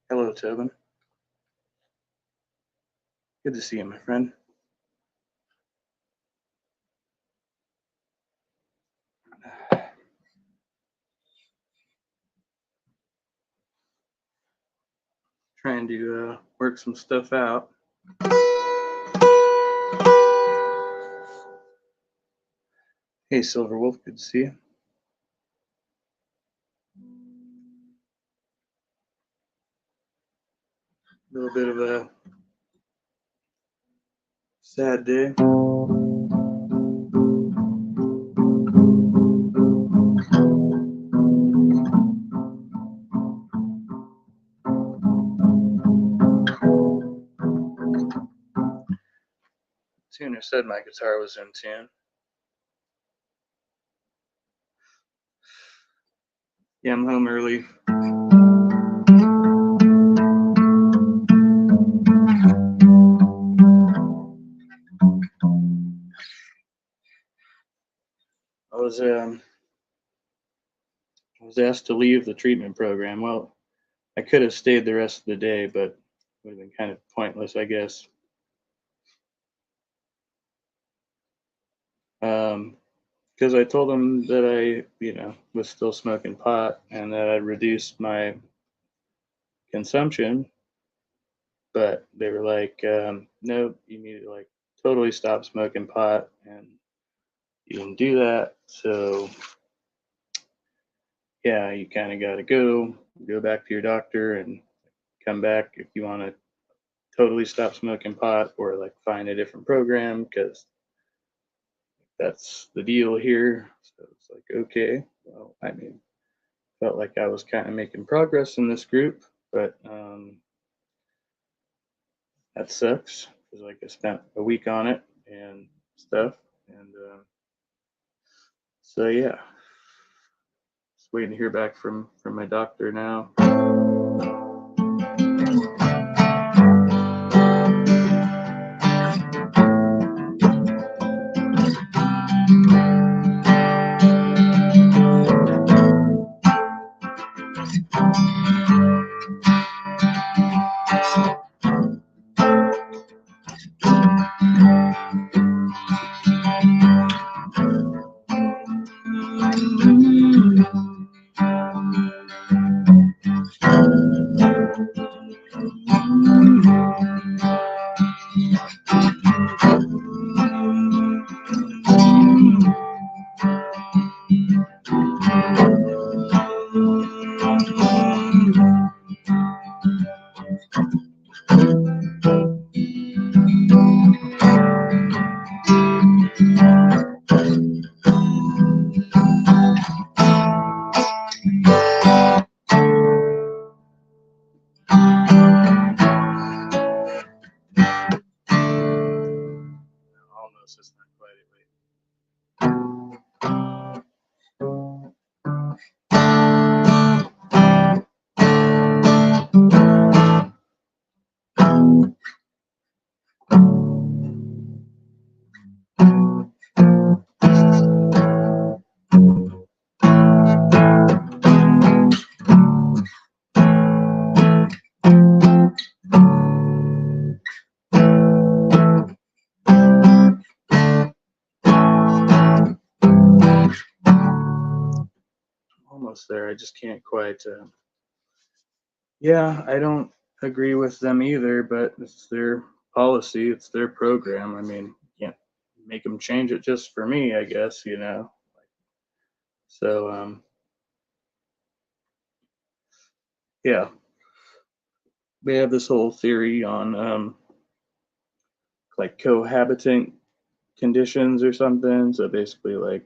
Hello, Tobin. Good to see you, my friend. Trying to work some stuff out. Hey, Silver Wolf, good to see you. A little bit of a sad day. Tuner said my guitar was in tune. Yeah, I'm home early. I was asked to leave the treatment program. Well, I could have stayed the rest of the day, but it would have been kind of pointless, I guess. Because I told them that I, was still smoking pot and that I'd reduced my consumption, but they were like, no, you need to like totally stop smoking pot, and you didn't do that. So yeah, you kind of got to go back to your doctor and come back if you want to totally stop smoking pot, or like find a different program, because that's the deal here. So it's like, okay, well, I mean, felt like I was kind of making progress in this group, but that sucks, because like I spent a week on it and stuff, and so yeah, just waiting to hear back from my doctor now. almost there. I just can't quite. Yeah, I don't agree with them either, but it's their policy, it's their program. I mean, you can't make them change it just for me, I guess, you know. So, yeah, they have this whole theory on like cohabitant conditions or something. So basically, like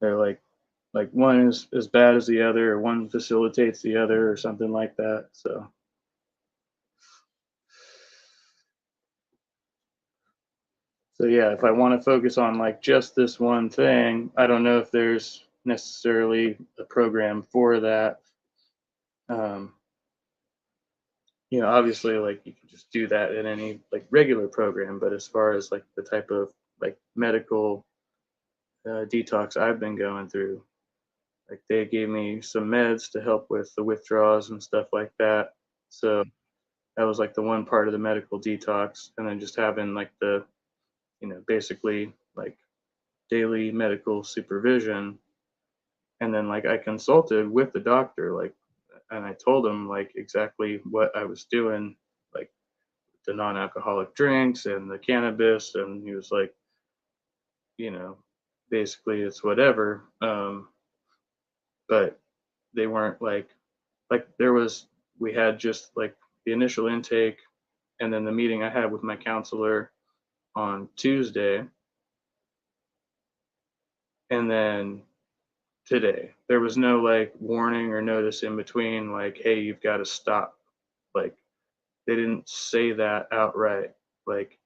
they're like one is as bad as the other, or one facilitates the other, or something like that. So yeah, if I want to focus on like just this one thing, I don't know if there's necessarily a program for that. Um, Obviously, like you can just do that in any like regular program, but as far as like the type of like medical detox I've been going through, like they gave me some meds to help with the withdrawals and stuff like that. So that was like the one part of the medical detox, and then just having like the basically like daily medical supervision. And then like I consulted with the doctor, like, and I told him like exactly what I was doing, like the non-alcoholic drinks and the cannabis, and he was like, you know basically it's whatever. But they weren't like there was we had just like the initial intake, and then the meeting I had with my counselor on Tuesday, and then today. There was no like warning or notice in between, like, hey, you've got to stop. Like, they didn't say that outright. Like,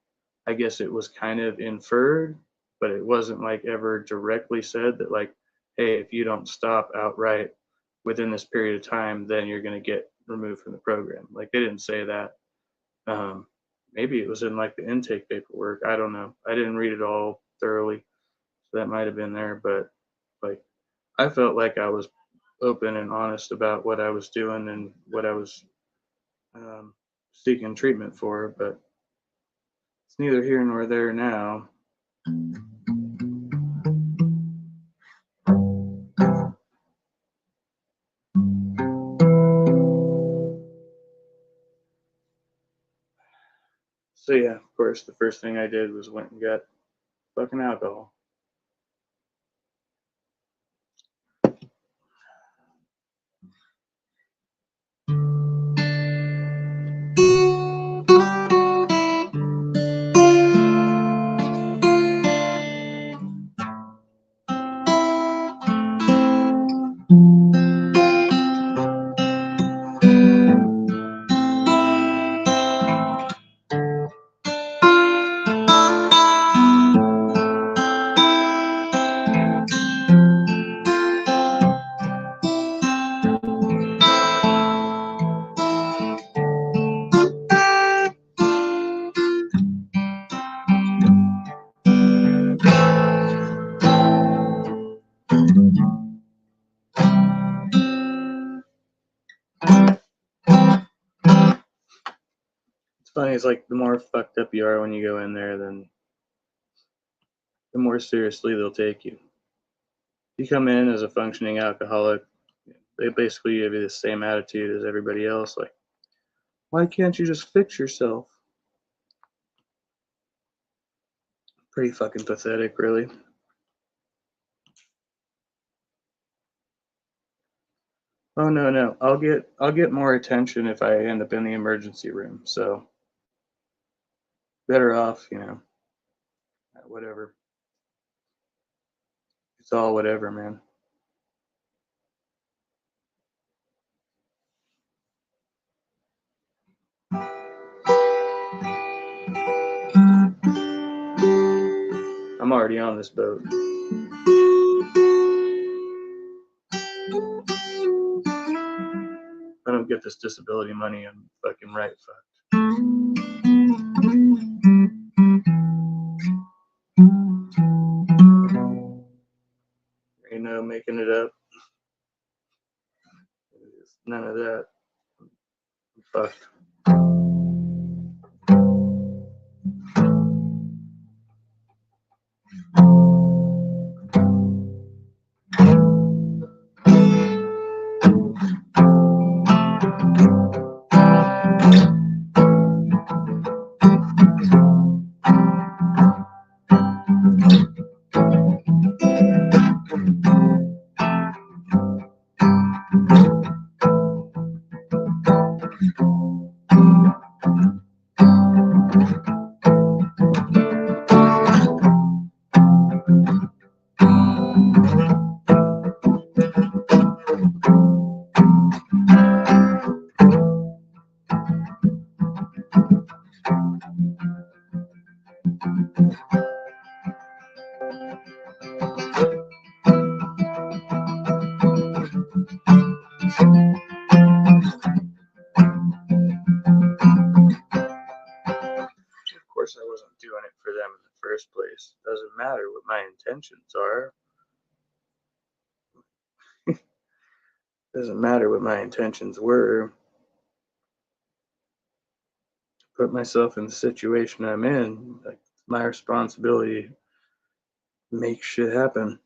I guess it was kind of inferred, but it wasn't like ever directly said that, like, hey, if you don't stop outright within this period of time, then you're going to get removed from the program. Like, they didn't say that. Um, Maybe it was in like the intake paperwork. I don't know. I didn't read it all thoroughly. So that might have been there, but like, I felt like I was open and honest about what I was doing and what I was seeking treatment for, but it's neither here nor there now. So yeah, of course, the first thing I did was went and got fucking alcohol. It's funny, it's like the more fucked up you are when you go in there, then the more seriously they'll take you. You come in as a functioning alcoholic, they basically give you the same attitude as everybody else. Like, why can't you just fix yourself? Pretty fucking pathetic, really. Oh no, no. I'll get more attention if I end up in the emergency room. So better off, whatever. It's all whatever, man. I'm already on this boat. If I don't get this disability money, I'm fucking right fucked. Ain't no making it up. None of that. I'm fucked. doesn't matter what my intentions are. Doesn't matter what my intentions were. Put myself in the situation I'm in. Like, it's my responsibility to make shit happen.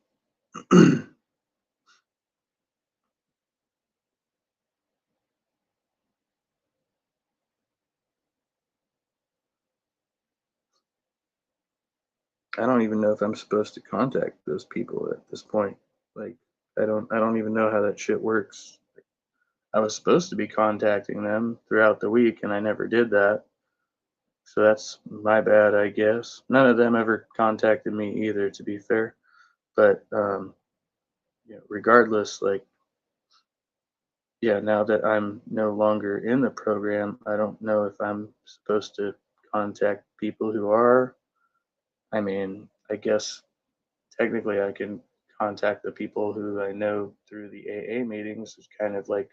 I don't even know if I'm supposed to contact those people at this point. Like, I don't even know how that shit works. I was supposed to be contacting them throughout the week and I never did that. So that's my bad, I guess. None of them ever contacted me either, to be fair. But regardless, like, yeah, now that I'm no longer in the program, I don't know if I'm supposed to contact people who are. I mean, I guess technically I can contact the people who I know through the AA meetings. It's kind of like,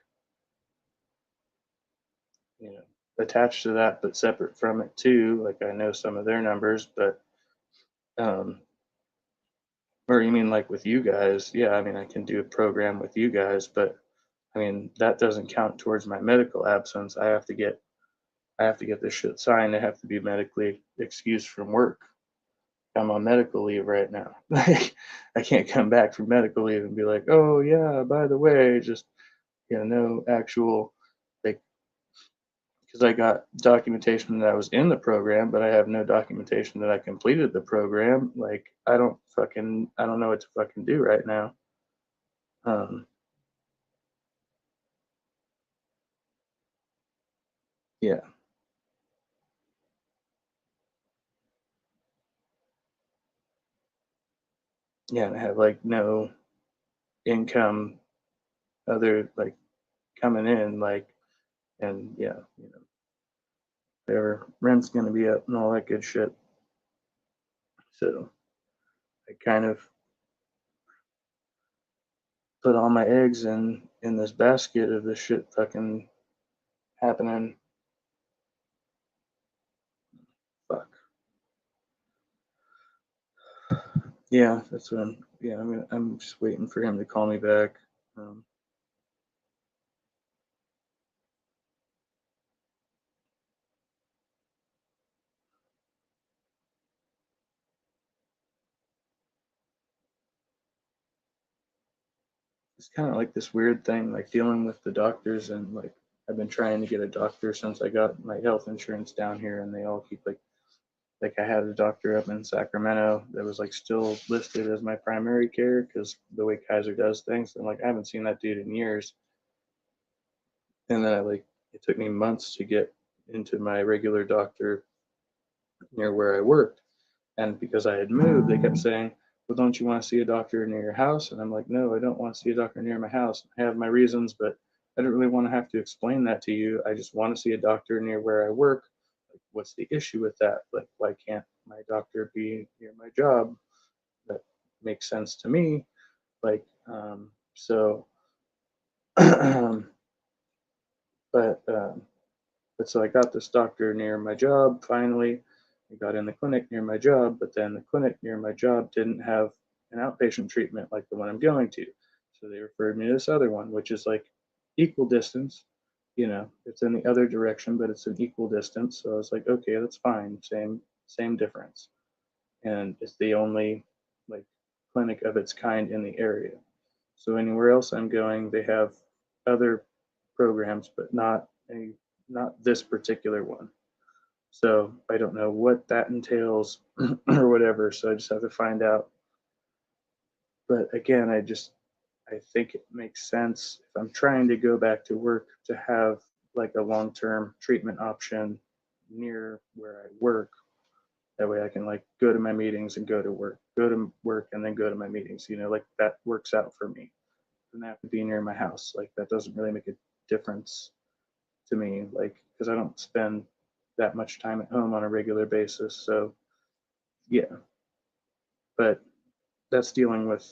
you know, attached to that, but separate from it too. Like, I know some of their numbers, but, um, or you mean like with you guys? Yeah, I mean, I can do a program with you guys, but I mean, that doesn't count towards my medical absence. I have to get this shit signed. I have to be medically excused from work. I'm on medical leave right now. Like, I can't come back from medical leave and be like, oh yeah, by the way, just, no actual, like, because I got documentation that I was in the program, but I have no documentation that I completed the program. Like, I don't know what to fucking do right now. Um, yeah, yeah, and I have like no income other like coming in, like, and yeah, whatever rent's gonna be up and all that good shit. So I kind of put all my eggs in this basket of this shit fucking happening. Fuck. Yeah, that's what I'm. Yeah, I'm just waiting for him to call me back. Um, it's kind of like this weird thing, like dealing with the doctors, and like I've been trying to get a doctor since I got my health insurance down here, and they all keep like I had a doctor up in Sacramento that was like still listed as my primary care because the way Kaiser does things, and like I haven't seen that dude in years. And then it took me months to get into my regular doctor near where I worked. And because I had moved, they kept saying, well, don't you want to see a doctor near your house? And I'm like, no, I don't want to see a doctor near my house. I have my reasons, but I don't really want to have to explain that to you. I just want to see a doctor near where I work. Like, what's the issue with that? Like, why can't my doctor be near my job? That makes sense to me. Like, so, but But so I got this doctor near my job finally. I got in the clinic near my job, but then the clinic near my job didn't have an outpatient treatment like the one I'm going to. So they referred me to this other one, which is like equal distance. It's in the other direction, but it's an equal distance. So I was like, okay, that's fine. Same difference. And it's the only like clinic of its kind in the area. So anywhere else I'm going, they have other programs, but not this particular one. So I don't know what that entails or whatever. So I just have to find out. But again, I think it makes sense if I'm trying to go back to work to have like a long-term treatment option near where I work. That way I can like go to my meetings and go to work and then go to my meetings. Like that works out for me. Doesn't have to be near my house. Like that doesn't really make a difference to me. Like because I don't spend that much time at home on a regular basis. So yeah, but that's dealing with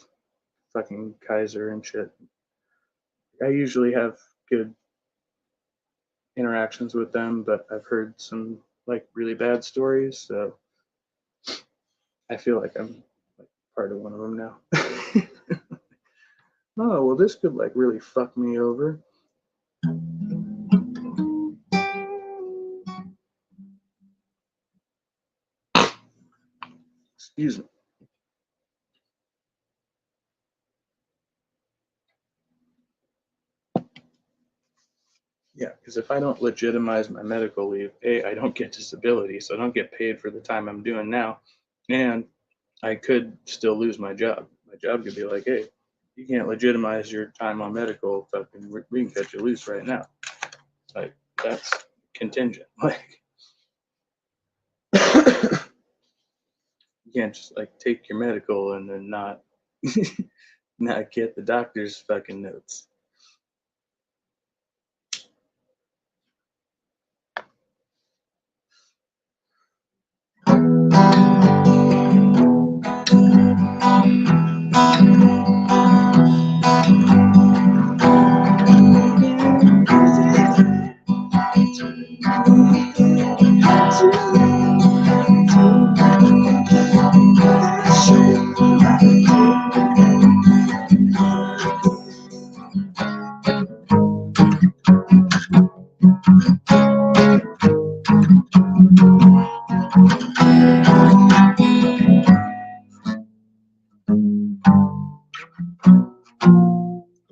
fucking Kaiser and shit. I usually have good interactions with them, but I've heard some like really bad stories. So I feel like I'm part of one of them now. Oh, well, this could like really fuck me over. Excuse me. Yeah, because if I don't legitimize my medical leave, A, I don't get disability, so I don't get paid for the time I'm doing now. And I could still lose my job. My job could be like, hey, you can't legitimize your time on medical, fucking, we can cut you loose right now. Like, that's contingent. Like, you can't just like take your medical and then not not get the doctor's fucking notes.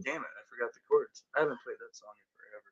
Damn it, I forgot the chords. I haven't played that song in forever.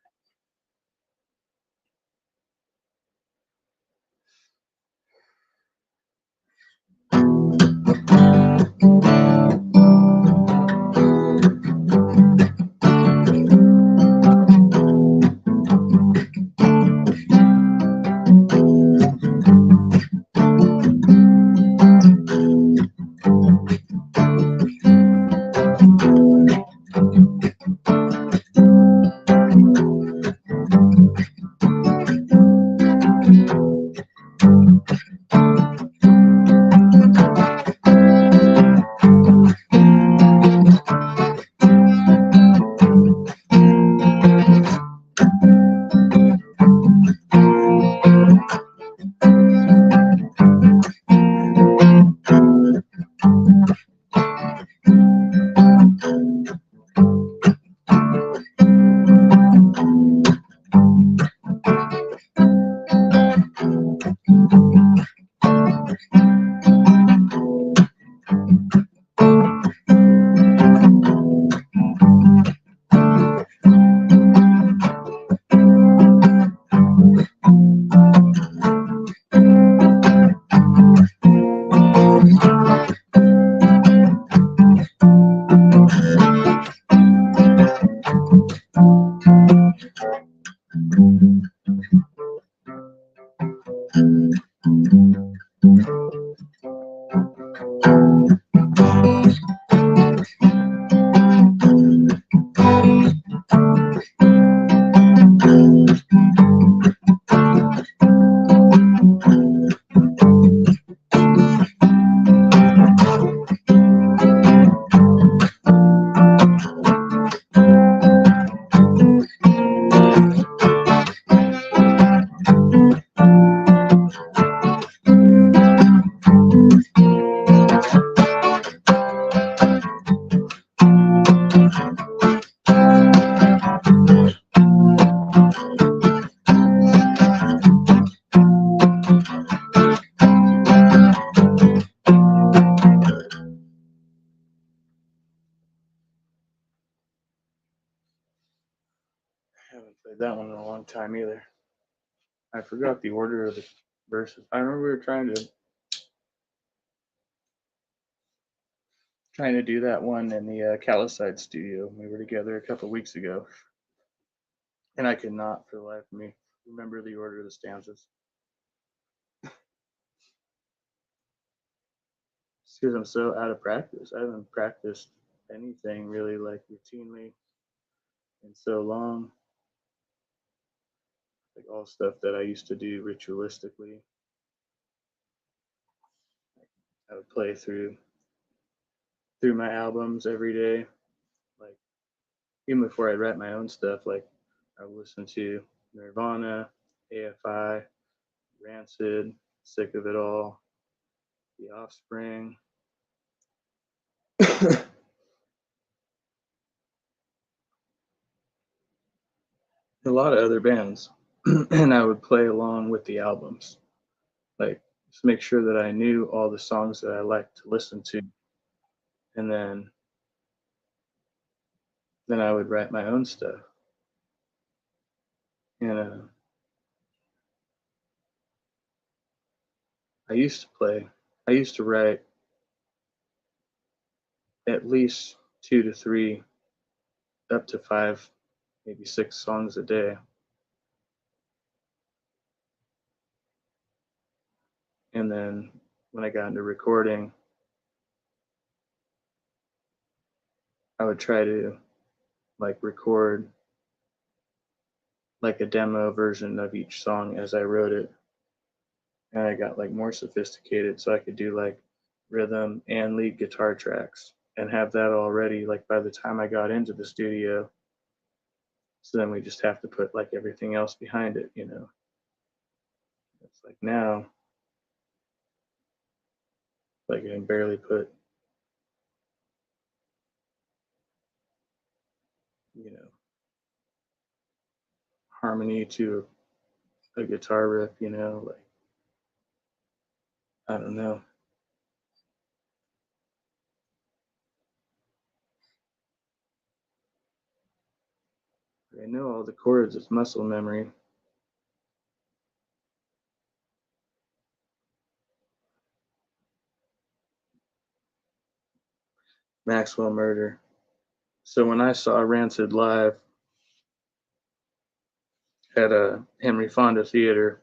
I haven't played that one in a long time either. I forgot the order of the verses. I remember we were trying to do that one in the Calicide studio. We were together a couple weeks ago, and I could not, for the life of me, remember the order of the stanzas. Because I'm so out of practice. I haven't practiced anything really like routinely in so long. Like all stuff that I used to do ritualistically. I would play through my albums every day. Like even before I'd write my own stuff, like I would listen to Nirvana, AFI, Rancid, Sick of It All, The Offspring, A lot of other bands, and I would play along with the albums, like just make sure that I knew all the songs that I liked to listen to, and then I would write my own stuff. And I used to play, I used to write at least 2 to 3, up to 5, maybe 6 songs a day. And then when I got into recording, I would try to like record like a demo version of each song as I wrote it. And I got like more sophisticated so I could do like rhythm and lead guitar tracks and have that all ready like by the time I got into the studio. So then we just have to put like everything else behind it, you know. It's like now like I can barely put, you know, harmony to a guitar riff, you know, like I don't know. I know all the chords, it's muscle memory. Maxwell Murder. So when I saw Rancid live at a Henry Fonda Theater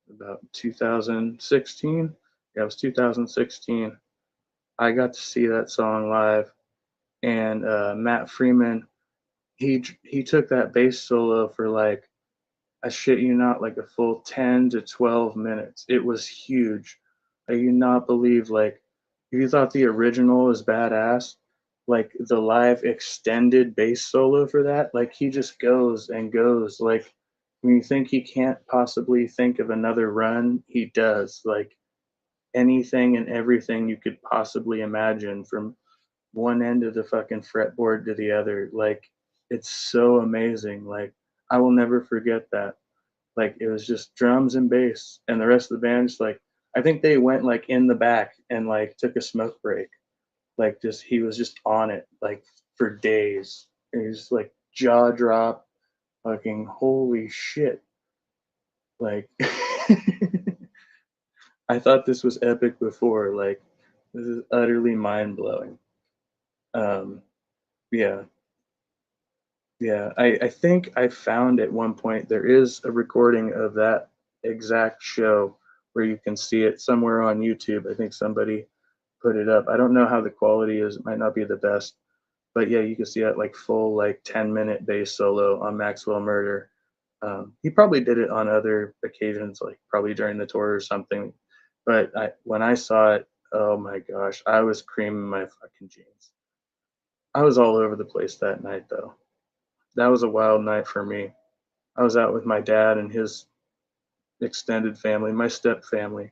about 2016, yeah, it was 2016. I got to see that song live, and Matt Freeman, he took that bass solo for like, I shit you not, like a full 10 to 12 minutes. It was huge. I do not believe, like, if you thought the original was badass, like the live extended bass solo for that, like he just goes and goes. Like when you think he can't possibly think of another run, he does. Like anything and everything you could possibly imagine from one end of the fucking fretboard to the other. Like it's so amazing. Like I will never forget that. Like it was just drums and bass, and the rest of the band just like I think they went like in the back and like took a smoke break. Like just he was just on it like for days. And he was like jaw drop, fucking holy shit. Like I thought this was epic before. Like this is utterly mind blowing. Um, yeah, yeah. I think I found at one point there is a recording of that exact show where you can see it somewhere on YouTube. I think somebody put it up. I don't know how the quality is. It might not be the best, but yeah, you can see that like full like 10-minute bass solo on Maxwell Murder. He probably did it on other occasions, like probably during the tour or something. But when I saw it, oh my gosh, I was creaming my fucking jeans. I was all over the place that night, though. That was a wild night for me. I was out with my dad and his extended family, my step family,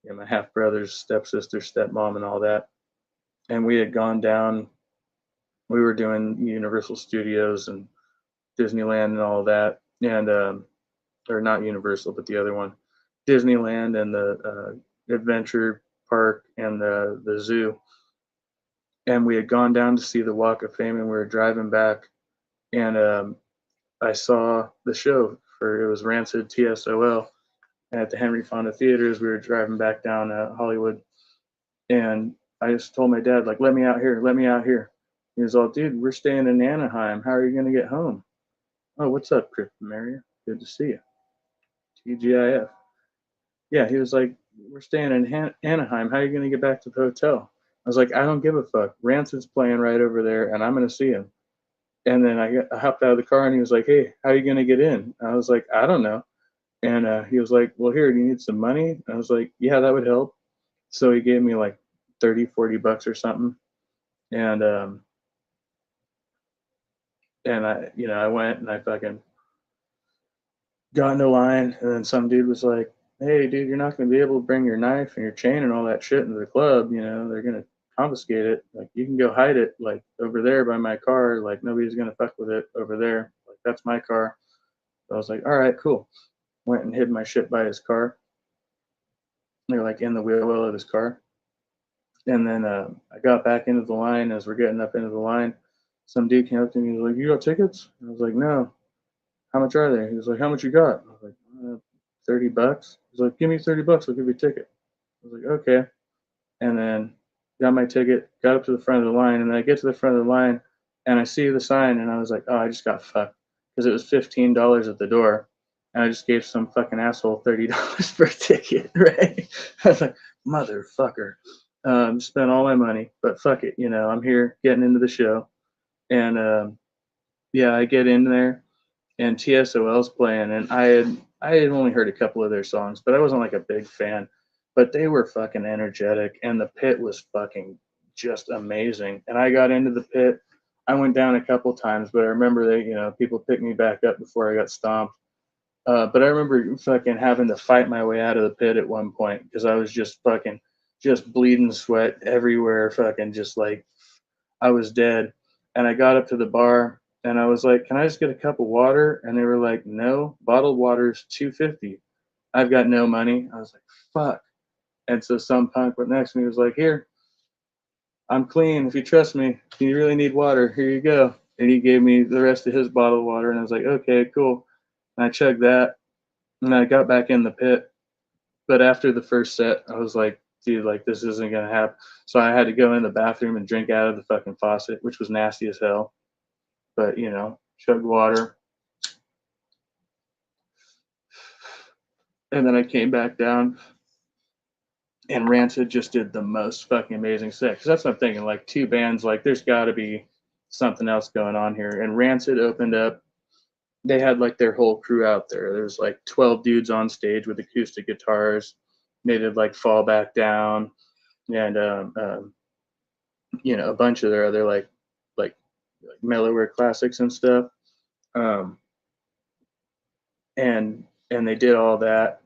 you know, my half brothers, stepsister, stepmom, and all that. And we had gone down. We were doing Universal Studios and Disneyland and all that, and or not Universal, but the other one, Disneyland and the Adventure Park and the zoo. And we had gone down to see the Walk of Fame, and we were driving back, and I saw the show for it was Rancid TSOL at the Henry Fonda Theaters. We were driving back down Hollywood, and I just told my dad like, "Let me out here, let me out here." He was all, "Dude, we're staying in Anaheim. How are you gonna get home?" "Oh, what's up, Chris Maria? Good to see you." TGIF. Yeah, he was like, "We're staying in Anaheim. How are you gonna get back to the hotel?" I was like, "I don't give a fuck. Rancid's playing right over there, and I'm gonna see him." And then I hopped out of the car, and he was like, "Hey, how are you gonna get in?" I was like, "I don't know." And he was like, "Well, here, do you need some money?" I was like, "Yeah, that would help." So he gave me like 30, $40 or something. And I, you know, I went and I fucking got in the line, and then some dude was like, "Hey, dude, you're not gonna be able to bring your knife and your chain and all that shit into the club. You know, they're gonna confiscate it. Like, you can go hide it, like, over there by my car. Like, nobody's gonna fuck with it over there. Like, that's my car. So I was like, all right, cool. Went and hid my shit by his car. They're like in the wheel well of his car. And then I got back into the line. As we're getting up into the line, some dude came up to me. He was like, "You got tickets?" I was like, "No." "How much are they?" He was like, "How much you got?" I was like, $30. He's like, "Give me $30. I'll give you a ticket." I was like, "Okay." And then got my ticket, got up to the front of the line, and then I get to the front of the line, and I see the sign, and I was like, "Oh, I just got fucked," because it was $15 at the door, and I just gave some fucking asshole $30 for a ticket, right? I was like, "Motherfucker." Spent all my money, but fuck it, I'm here getting into the show, and yeah, I get in there, and TSOL's playing, and I had only heard a couple of their songs, but I wasn't like a big fan. But they were fucking energetic, and the pit was fucking just amazing. And I got into the pit. I went down a couple times, but I remember they, people picked me back up before I got stomped. But I remember fucking having to fight my way out of the pit at one point because I was just fucking just bleeding sweat everywhere, fucking just like I was dead. And I got up to the bar and I was like, "Can I just get a cup of water?" And they were like, "No, bottled water is $2.50." I've got no money. I was like, "Fuck." And so some punk went next to me, was like, "Here, I'm clean. If you trust me, you really need water. Here you go." And he gave me the rest of his bottled water, and I was like, "Okay, cool." And I chugged that, and I got back in the pit. But after the first set, I was like, "Dude, like, this isn't gonna happen." So I had to go in the bathroom and drink out of the fucking faucet, which was nasty as hell. But chug water. And then I came back down, and Rancid just did the most fucking amazing set. Because that's what I'm thinking. Like, two bands, like, there's got to be something else going on here. And Rancid opened up. They had like their whole crew out there. There's like 12 dudes on stage with acoustic guitars. They did like Fall Back Down and a bunch of their other like mellower classics and stuff. Um, and they did all that,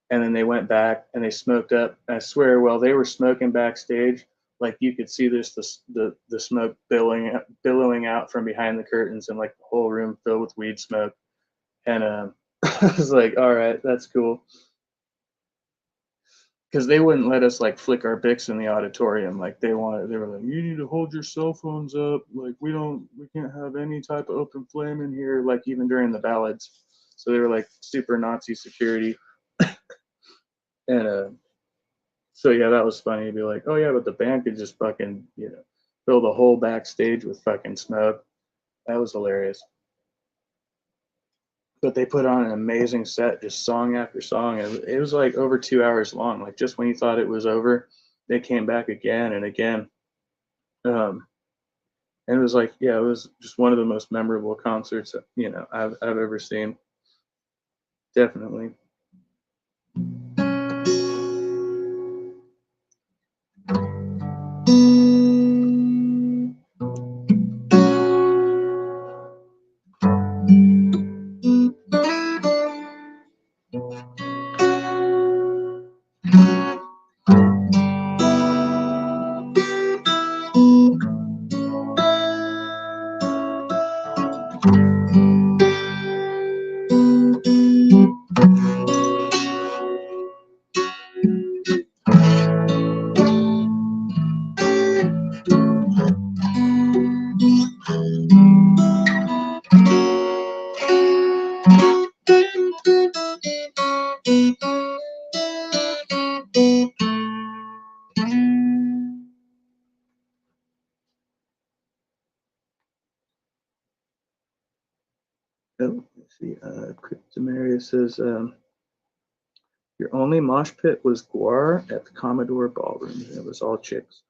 and then they went back and they smoked up. I swear, while they were smoking backstage, like, you could see the smoke billowing out from behind the curtains, and like the whole room filled with weed smoke. And I was like, all right, that's cool. Because they wouldn't let us like flick our bics in the auditorium. Like, they were like, "You need to hold your cell phones up. Like, we can't have any type of open flame in here." Like, even during the ballads. So they were like super Nazi security. And so yeah, that was funny to be like, "Oh yeah, but the band could just fucking fill the whole backstage with fucking smoke." That was hilarious. But they put on an amazing set, just song after song. It was like over 2 hours long. Like, just when you thought it was over, they came back again and again. Um, and it was like, yeah, it was just one of the most memorable concerts I've ever seen. Definitely. Oh, let's see. Cryptomaria says, "Your only mosh pit was Guar at the Commodore Ballroom. It was all chicks.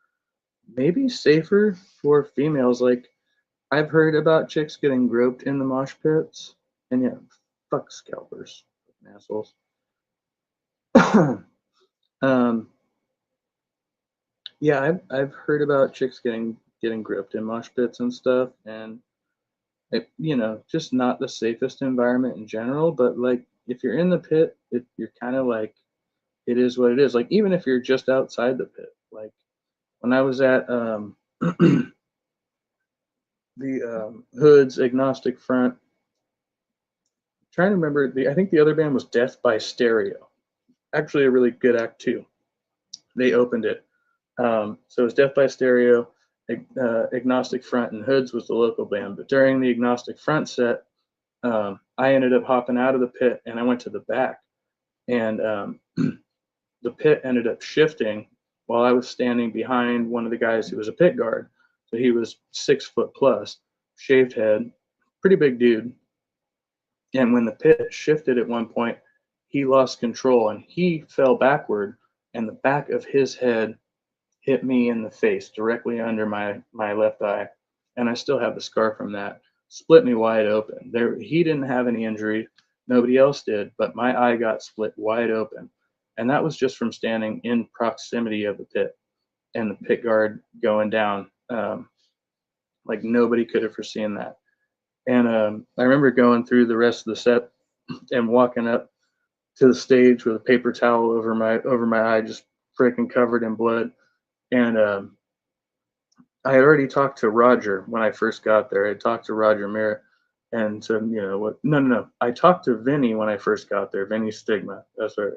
Maybe safer for females. Like, I've heard about chicks getting groped in the mosh pits, and yeah, fuck scalpers, assholes." um, yeah, I've heard about chicks getting groped in mosh pits and stuff, and just not the safest environment in general. But like, if you're in the pit, you're kind of like, it is what it is. Like, even if you're just outside the pit, like, when I was at the Hoods Agnostic Front, trying to remember I think the other band was Death by Stereo. Actually, a really good act too. They opened it. So it was Death by Stereo, Agnostic Front, and Hoods was the local band. But during the Agnostic Front set, I ended up hopping out of the pit and I went to the back. And the pit ended up shifting while I was standing behind one of the guys who was a pit guard. So he was 6 foot plus, shaved head, pretty big dude. And when the pit shifted at one point, he lost control and he fell backward, and the back of his head hit me in the face directly under my left eye. And I still have the scar from that. Split me wide open. He didn't have any injury, nobody else did, but my eye got split wide open. And that was just from standing in proximity of the pit and the pit guard going down. Like nobody could have foreseen that. And I remember going through the rest of the set and walking up to the stage with a paper towel over my eye, just freaking covered in blood. And I had already talked to Roger when I first got there. I had talked to Roger Merritt and said, you know what? No. I talked to Vinny when I first got there. Vinny Stigma. That's right.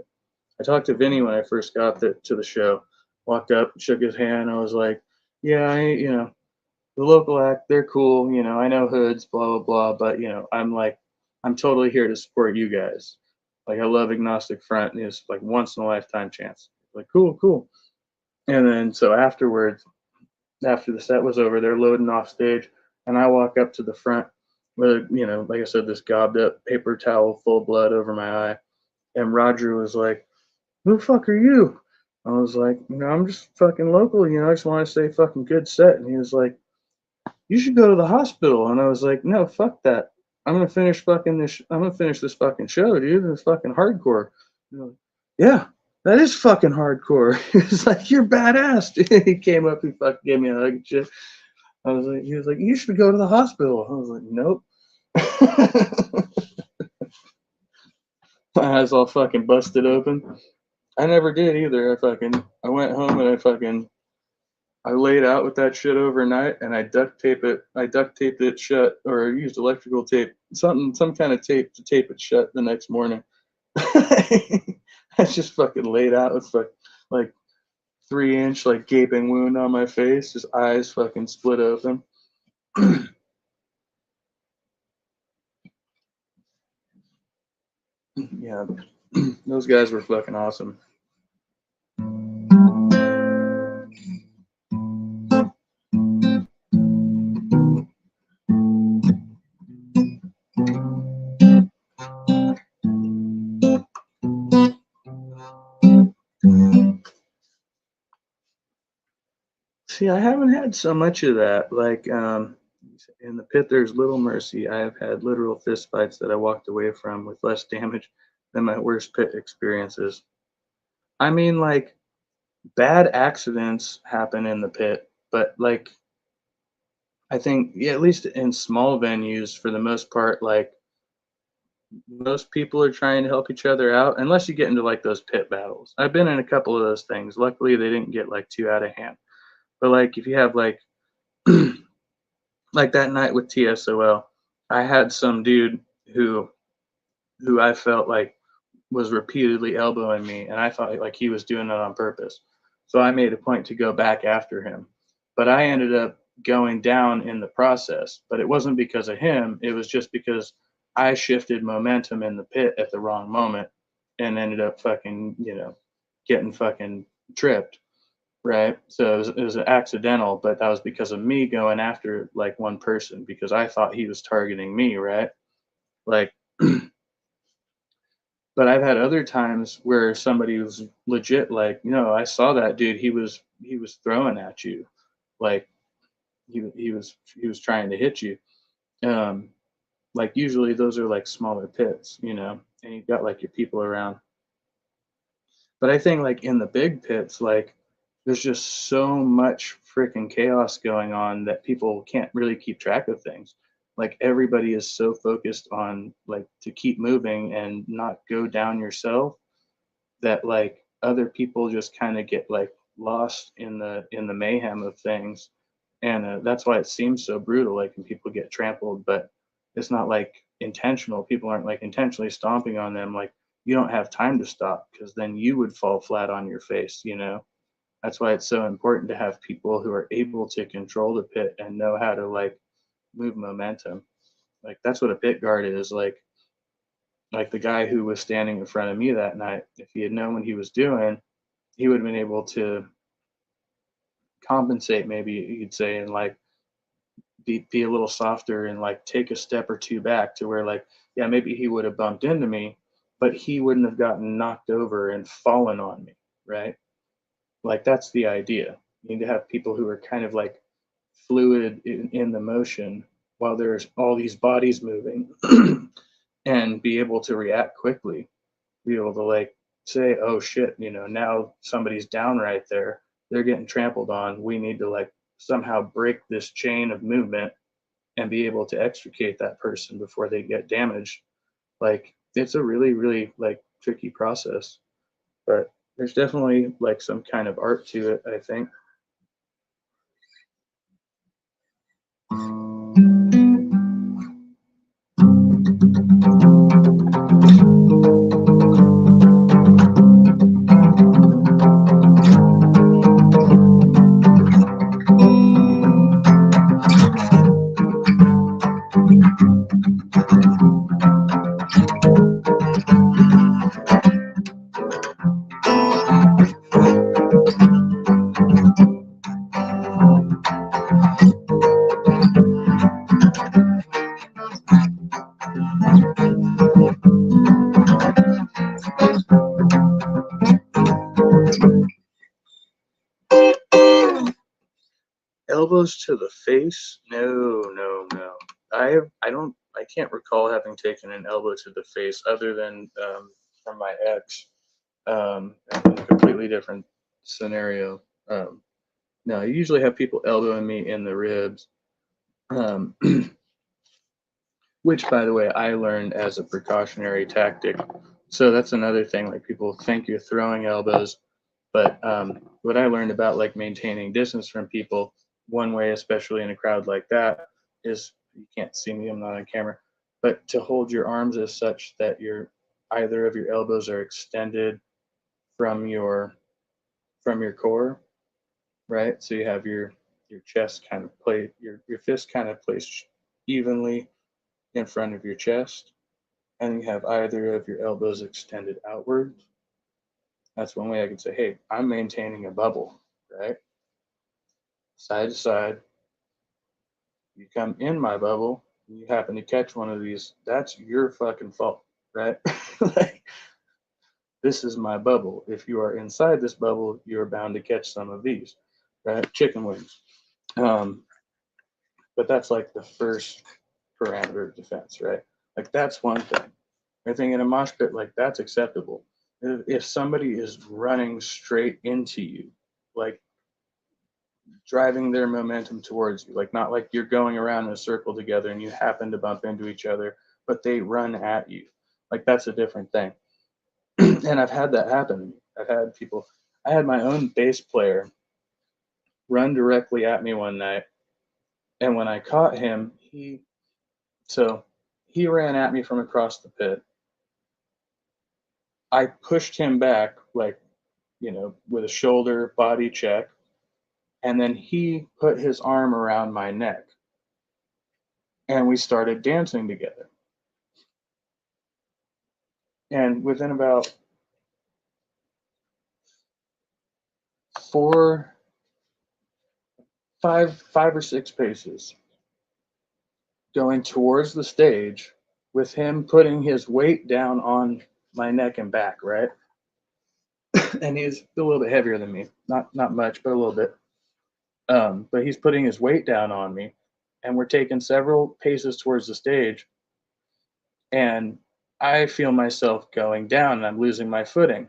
I talked to Vinny when I first got to the show. Walked up, shook his hand. I was like, yeah, the local act, they're cool. I know Hoods, blah, blah, blah. But, I'm totally here to support you guys. Like, I love Agnostic Front. And it's like once in a lifetime chance. Like, cool, cool. And then so afterwards, after the set was over, they're loading off stage. And I walk up to the front with, like I said, this gobbed up paper towel full of blood over my eye. And Roger was like, who the fuck are you? I was like, I'm just fucking local, I just want to say fucking good set. And he was like, you should go to the hospital. And I was like, no, fuck that. I'm gonna finish this fucking show, dude. It's fucking hardcore. Like, yeah, that is fucking hardcore. He was like, you're badass, dude. He came up, he fucking gave me a hug and shit. He was like, you should go to the hospital. I was like, nope. My eyes all fucking busted open. I never did either. I went home and I laid out with that shit overnight and I duct taped it shut, or I used electrical tape, some kind of tape to tape it shut the next morning. I just fucking laid out with like 3-inch like gaping wound on my face, just eyes fucking split open. Yeah, those guys were fucking awesome. See, I haven't had so much of that. Like, in the pit, there's little mercy. I have had literal fist fights that I walked away from with less damage than my worst pit experiences. I mean, like, bad accidents happen in the pit, but like, I think, yeah, at least in small venues, for the most part, like, most people are trying to help each other out, unless you get into like those pit battles. I've been in a couple of those things. Luckily, they didn't get like too out of hand. But like, if you have like, like that night with TSOL, I had some dude who I felt like was repeatedly elbowing me, and I thought like he was doing it on purpose. So I made a point to go back after him, but I ended up going down in the process. But it wasn't because of him; it was just because I shifted momentum in the pit at the wrong moment and ended up fucking getting fucking tripped. Right. So it was accidental, but that was because of me going after like one person because I thought he was targeting me. Right. Like, but I've had other times where somebody was legit like, I saw that dude. He was throwing at you. Like he was trying to hit you. Um, like usually those are like smaller pits, and you've got like your people around. But I think like in the big pits, like there's just so much freaking chaos going on that people can't really keep track of things. Like everybody is so focused on like to keep moving and not go down yourself that like other people just kind of get like lost in the mayhem of things, and that's why it seems so brutal. Like when people get trampled, but it's not like intentional. People aren't like intentionally stomping on them. Like you don't have time to stop because then you would fall flat on your face. That's why it's so important to have people who are able to control the pit and know how to like move momentum. Like that's what a pit guard is. Like the guy who was standing in front of me that night, if he had known what he was doing, he would have been able to compensate, maybe you'd say, and like be a little softer and like take a step or two back to where like, yeah, maybe he would have bumped into me, but he wouldn't have gotten knocked over and fallen on me, right? Like that's the idea. You need to have people who are kind of like fluid in the motion while there's all these bodies moving and be able to react quickly, be able to like say, oh shit, now somebody's down right there. They're getting trampled on. We need to like somehow break this chain of movement and be able to extricate that person before they get damaged. Like it's a really, really like tricky process, but there's definitely like some kind of art to it, I think. Elbows to the face? No, no, no. I can't recall having taken an elbow to the face other than from my ex. In a completely different scenario. No, I usually have people elbowing me in the ribs, um, which, by the way, I learned as a precautionary tactic. So that's another thing. Like people think you're throwing elbows, but what I learned about like maintaining distance from people, one way, especially in a crowd like that, is you can't see me, I'm not on camera, but to hold your arms as such that either of your elbows are extended from your core, right? So you have your chest kind of your fist kind of placed evenly in front of your chest, and you have either of your elbows extended outward. That's one way I could say, hey, I'm maintaining a bubble, right? Side to side. You come in my bubble, you happen to catch one of these, that's your fucking fault, right? Like, this is my bubble. If you are inside this bubble, you're bound to catch some of these, right? Chicken wings. Um, but that's like the first parameter of defense, right? Like that's one thing. I think in a mosh pit, like that's acceptable. If somebody is running straight into you, like driving their momentum towards you, like not like you're going around in a circle together and you happen to bump into each other, but they run at you, like that's a different thing. And I've had that happen. I had my own bass player run directly at me one night, and when I caught him, so he ran at me from across the pit. I pushed him back, like, with a shoulder body check. And then he put his arm around my neck and we started dancing together. And within about four, five or six paces, going towards the stage with him putting his weight down on my neck and back, right? And he's a little bit heavier than me, not much, but a little bit. But he's putting his weight down on me, and we're taking several paces towards the stage, and I feel myself going down, and I'm losing my footing,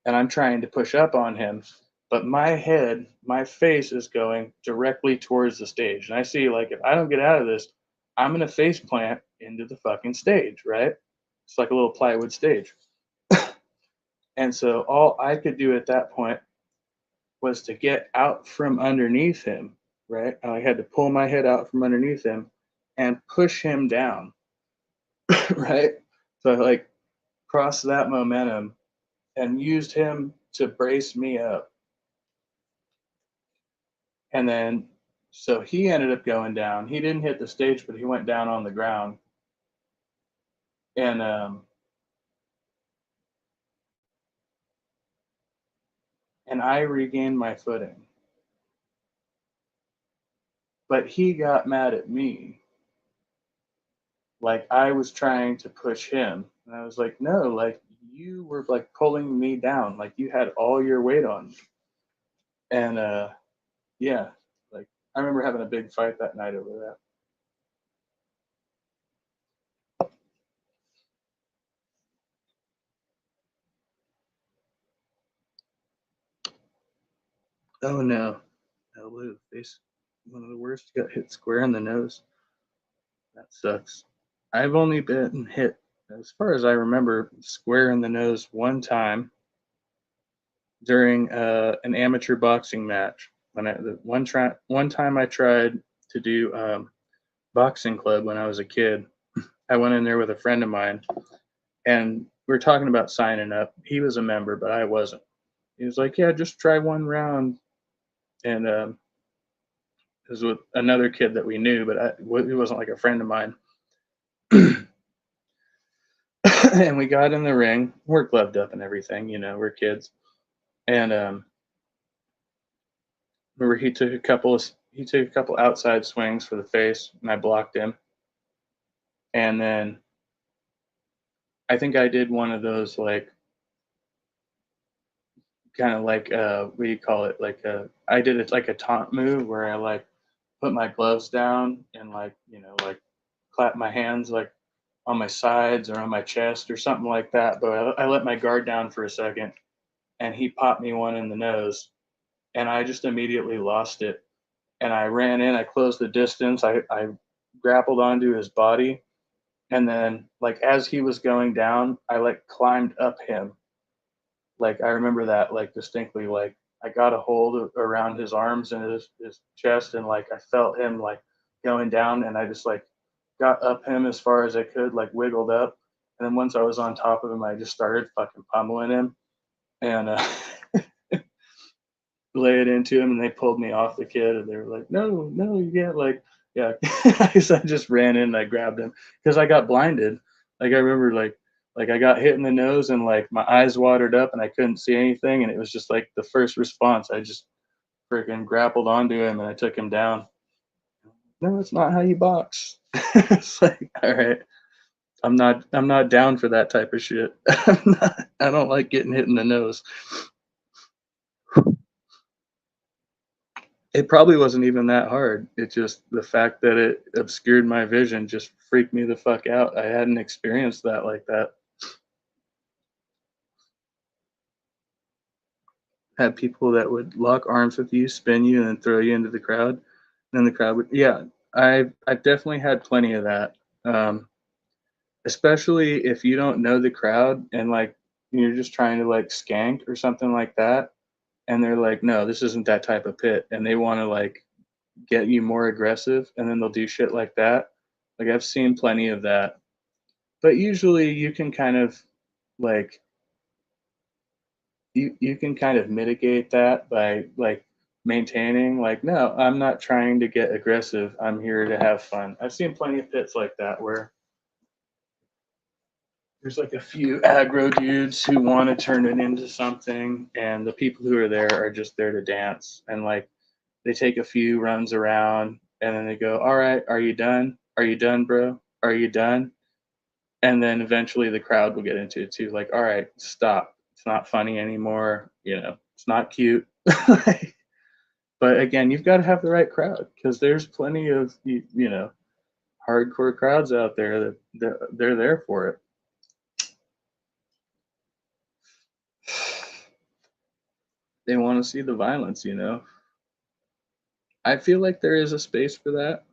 and I'm trying to push up on him, but my face is going directly towards the stage, and I see like if I don't get out of this, I'm gonna face plant into the fucking stage, right? It's like a little plywood stage. And so all I could do at that point was to get out from underneath him, right? I had to pull my head out from underneath him and push him down, right? So I like crossed that momentum and used him to brace me up. And then, so he ended up going down. He didn't hit the stage, but he went down on the ground. And I regained my footing. But he got mad at me. Like I was trying to push him. And I was like, no, like you were like pulling me down. Like you had all your weight on me. And yeah, like I remember having a big fight that night over that. Oh no. Elbow face. One of the worst. Got hit square in the nose. That sucks. I've only been hit, as far as I remember, square in the nose one time during an amateur boxing match. When one time I tried to do boxing club when I was a kid. I went in there with a friend of mine, and we were talking about signing up. He was a member, but I wasn't. He was like, "Yeah, just try one round," and it was with another kid that we knew, but he wasn't like a friend of mine. And we got in the ring. We're gloved up and everything, we're kids. And remember he took a couple outside swings for the face, and I blocked him. And then I think I did one of those like kind of like what do you call it? Like I did it like a taunt move where I like put my gloves down and like like clap my hands like on my sides or on my chest or something like that. But I let my guard down for a second, and he popped me one in the nose, and I just immediately lost it. And I ran in, I closed the distance, I grappled onto his body, and then like as he was going down, I like climbed up him. Like I remember that like distinctly. Like I got a hold around his arms and his chest, and like I felt him like going down, and I just like got up him as far as I could, like wiggled up, and then once I was on top of him, I just started fucking pummeling him, and lay it into him, and they pulled me off the kid, and they were like, no, no, you can't, like, yeah. I just ran in and I grabbed him because I got blinded. Like I remember like I got hit in the nose, and like my eyes watered up and I couldn't see anything, and it was just like the first response. I just freaking grappled onto him and I took him down. No, it's not how you box. It's like, all right, I'm not down for that type of shit. I don't like getting hit in the nose. It probably wasn't even that hard. It just the fact that it obscured my vision just freaked me the fuck out. I hadn't experienced that like that. Had people that would lock arms with you, spin you, and then throw you into the crowd. And then the crowd would, yeah. I've definitely had plenty of that. Um, Especially if you don't know the crowd and like you're just trying to like skank or something like that, and they're like, no, this isn't that type of pit, and they want to like get you more aggressive, and then they'll do shit like that. Like I've seen plenty of that. But usually you can kind of like you can kind of mitigate that by like maintaining like, no, I'm not trying to get aggressive. I'm here to have fun. I've seen plenty of pits like that where there's like a few aggro dudes who want to turn it into something, and the people who are there are just there to dance, and like they take a few runs around, and then they go, all right, are you done? Are you done, bro? Are you done? And then eventually the crowd will get into it too, like, all right, stop, it's not funny anymore, it's not cute. But again, you've got to have the right crowd, because there's plenty of hardcore crowds out there that they're there for it. They want to see the violence. I feel like there is a space for that.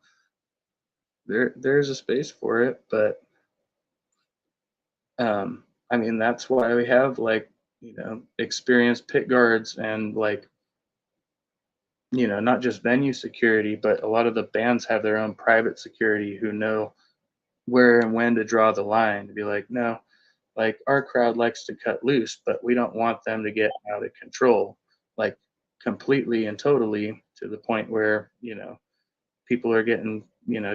There's a space for it, but I mean, that's why we have like experienced pit guards and like not just venue security, but a lot of the bands have their own private security who know where and when to draw the line to be like, no, like our crowd likes to cut loose, but we don't want them to get out of control, like completely and totally to the point where, people are getting,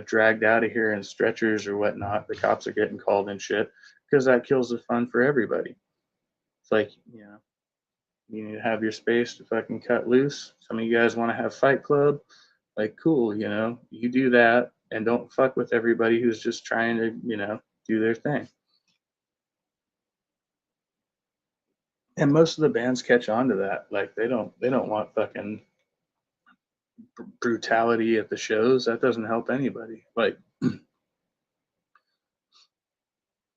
dragged out of here in stretchers or whatnot. The cops are getting called and shit because that kills the fun for everybody. It's like, you need to have your space to fucking cut loose. Some of you guys want to have Fight Club, like cool, you do that and don't fuck with everybody who's just trying to, do their thing. And most of the bands catch on to that. Like they don't want fucking brutality at the shows. That doesn't help anybody. Like,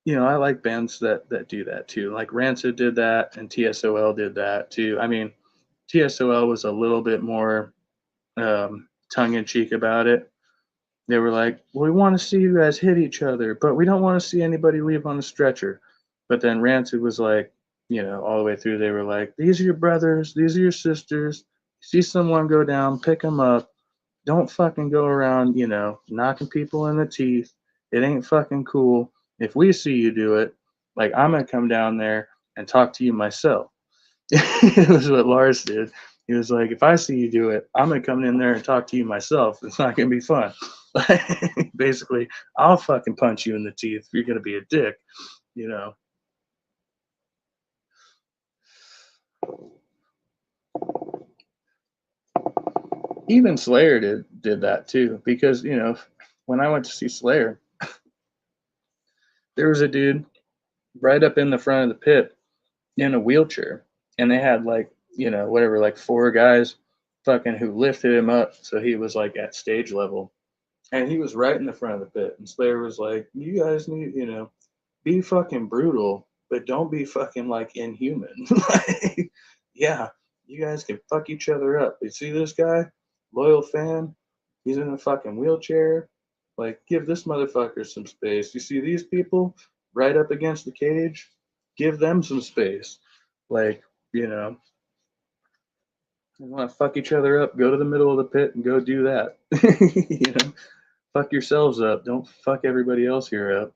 I like bands that do that too. Like Rancid did that and TSOL did that too. I mean, TSOL was a little bit more tongue in cheek about it. They were like, well, we want to see you guys hit each other, but we don't want to see anybody leave on a stretcher. But then Rancid was like, all the way through, they were like, these are your brothers, these are your sisters. See someone go down, pick them up. Don't fucking go around, knocking people in the teeth. It ain't fucking cool. If we see you do it, like I'm gonna come down there and talk to you myself. It was what Lars did. He was like, if I see you do it, I'm gonna come in there and talk to you myself. It's not gonna be fun. Basically, I'll fucking punch you in the teeth if you're gonna be a dick, you know. Even Slayer did that too, because when I went to see Slayer, there was a dude right up in the front of the pit in a wheelchair, and they had like whatever, like four guys fucking who lifted him up so he was like at stage level, and he was right in the front of the pit. And Slayer was like, "You guys need, be fucking brutal, but don't be fucking like inhuman." Like, yeah, you guys can fuck each other up. You see this guy, loyal fan? He's in a fucking wheelchair. Like, give this motherfucker some space. You see these people right up against the cage? Give them some space. Like, you know, you want to fuck each other up? Go to the middle of the pit and go do that. Fuck yourselves up. Don't fuck everybody else here up.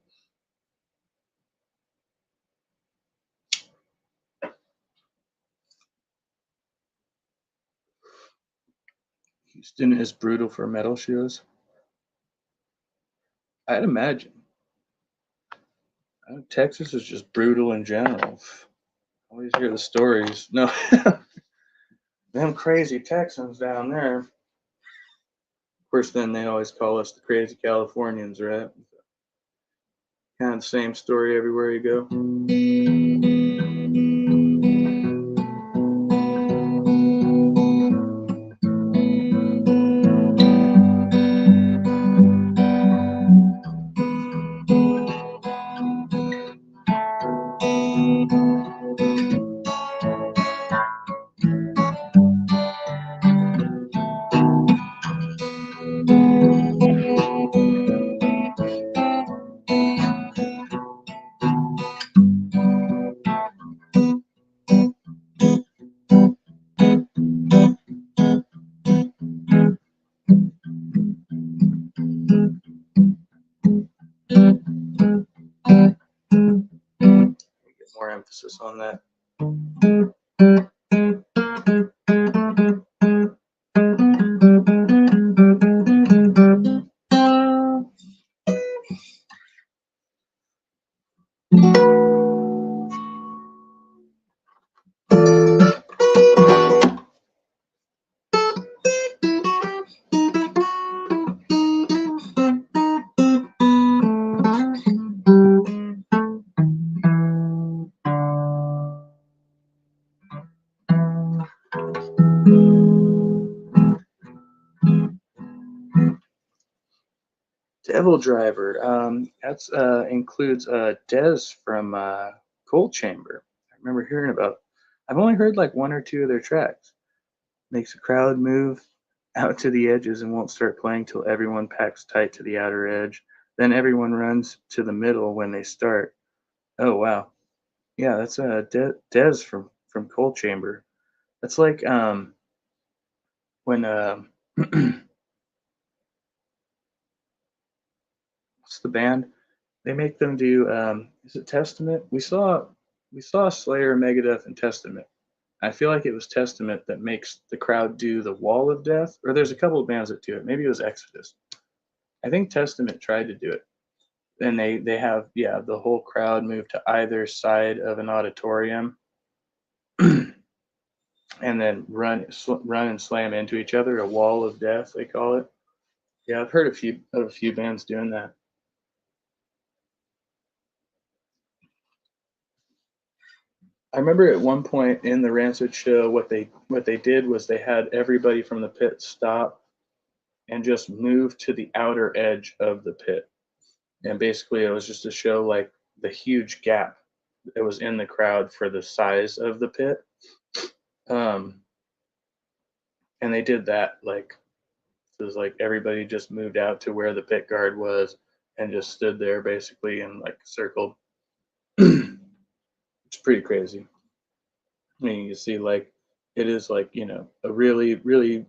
Houston is brutal for metal shows. I'd imagine. Texas is just brutal in general. Always hear the stories. No, them crazy Texans down there. Of course, then they always call us the crazy Californians, right? Kind of the same story everywhere you go. Get more emphasis on that. Devil Driver. That's includes Dez from Cold Chamber. I remember hearing about. I've only heard like one or two of their tracks. Makes the crowd move out to the edges and won't start playing till everyone packs tight to the outer edge. Then everyone runs to the middle when they start. Oh wow, yeah, that's Dez from Cold Chamber. That's like when what's the band? They make them do is it Testament? We saw Slayer, Megadeth, and Testament. I feel like it was Testament that makes the crowd do the Wall of Death, or there's a couple of bands that do it. Maybe it was Exodus. I think Testament tried to do it, and they have the whole crowd move to either side of an auditorium, and then run and slam into each other. A wall of death, they call it. Yeah, I've heard a few bands doing that. I remember at one point in the Rancid show, what they did was they had everybody from the pit stop and just move to the outer edge of the pit. And basically, it was just to show like the huge gap that was in the crowd for the size of the pit. Um, and they did that like it was like everybody just moved out to where the pit guard was and just stood there basically and like circled. It's pretty crazy. I mean, you see like it is like a really really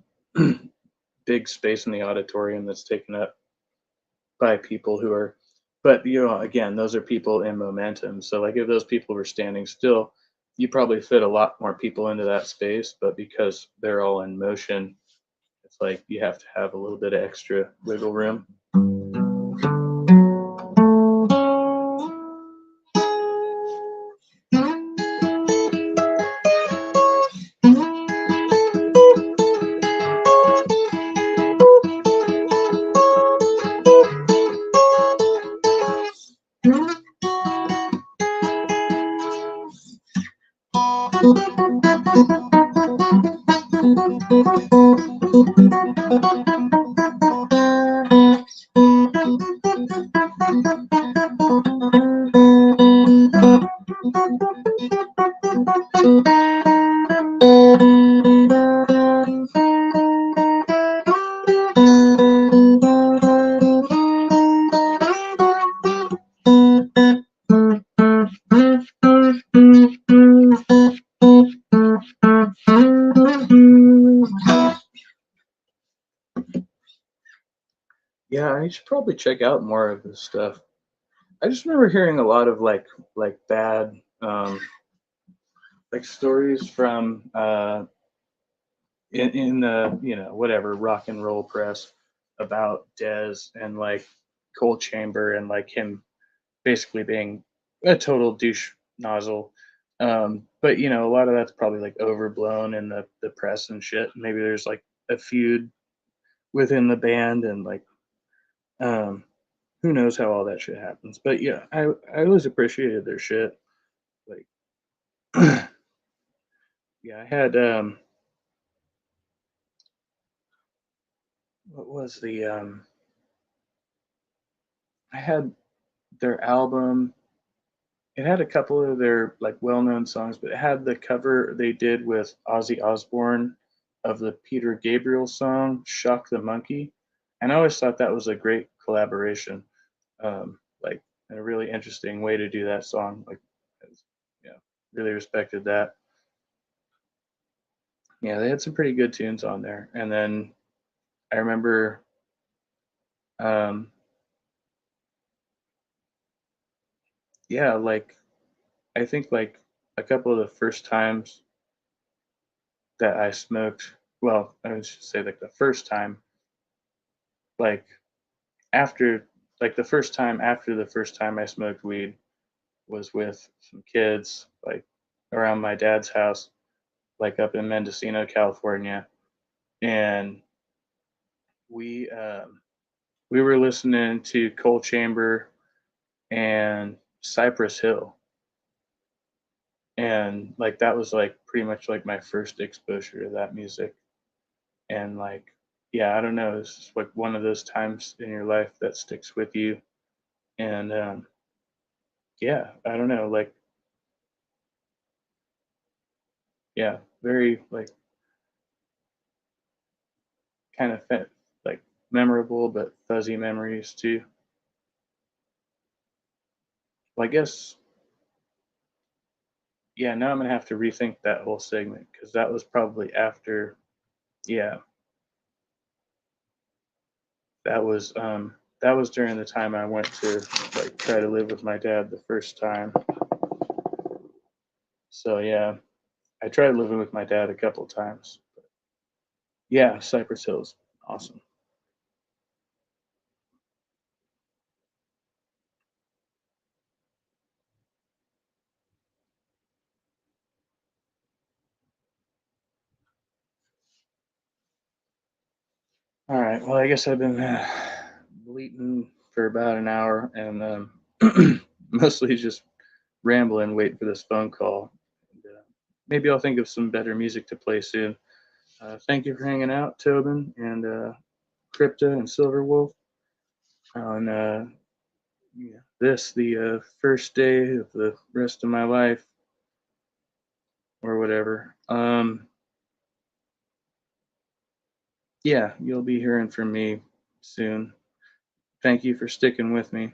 big space in the auditorium that's taken up by people who are, but again, those are people in momentum. So like if those people were standing still, you probably fit a lot more people into that space, but because they're all in motion, it's like you have to have a little bit of extra wiggle room. Yeah, I should probably check out more of this stuff. I just remember hearing a lot of like bad like stories from in the whatever rock and roll press about Dez and like Cold Chamber and like him basically being a total douche nozzle. But a lot of that's probably like overblown in the press and shit. Maybe there's like a feud within the band and like um who knows how all that shit happens. But yeah, I always appreciated their shit. Like yeah, I had what was the I had their album. It had a couple of their like well-known songs, but it had the cover they did with Ozzy Osbourne of the Peter Gabriel song "Shock the Monkey," and I always thought that was a great collaboration, like a really interesting way to do that song. Like, yeah, really respected that. Yeah, they had some pretty good tunes on there, and then I remember, um, yeah, like I think like a couple of the first times that I smoked. Well, I should say like the first time, like after, like the first time I smoked weed was with some kids, like around my dad's house, like up in Mendocino, California, and we um, we were listening to Coal Chamber and Cypress Hill, and like that was like pretty much like my first exposure to that music, and like yeah, I don't know, it's just like one of those times in your life that sticks with you, and yeah, I don't know, like yeah, very like kind of like memorable but fuzzy memories too. Well, I guess yeah. Now I'm gonna have to rethink that whole segment because that was probably after. Yeah, that was during the time I went to like try to live with my dad the first time. So yeah, I tried living with my dad a couple times. Yeah, Cypress Hills, awesome. All right, well I guess I've been bleating for about an hour and mostly just rambling, waiting for this phone call. And, maybe I'll think of some better music to play soon. Thank you for hanging out, Tobin and Crypta and Silverwolf on yeah, this the first day of the rest of my life or whatever. Yeah, you'll be hearing from me soon. Thank you for sticking with me,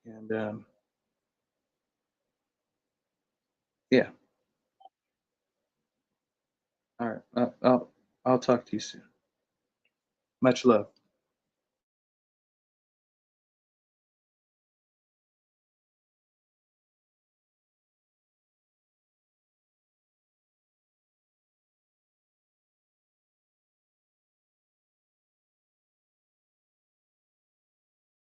and yeah, all right, I'll talk to you soon. Much love.